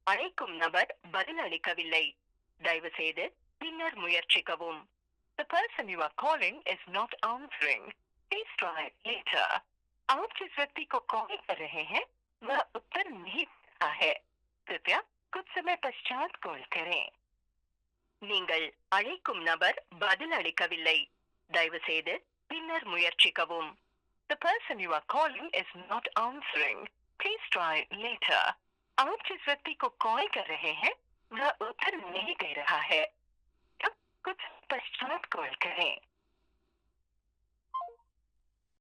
அழைக்கும் நபர் பதிலளிக்கவில்லை. தயவு செய்து பின்னர் முயற்சிக்கவும். The person you are calling is not answering. Please try later. आप जिस व्यक्ति को कॉल कर रहे हैं वह उत्तर नहीं दे रहा है. कृपया कुछ समय पश्चात कॉल करें. நீங்கள் அழைக்கும் நபர் பதிலளிக்கவில்லை. தயவு செய்து பின்னர் முயற்சிக்கவும். The person you are calling is not answering. Please try later. आप जिस व्यक्ति को कॉल कर रहे हैं वह उत्तर नहीं दे रहा है. अब कुछ पश्चात कॉल करें.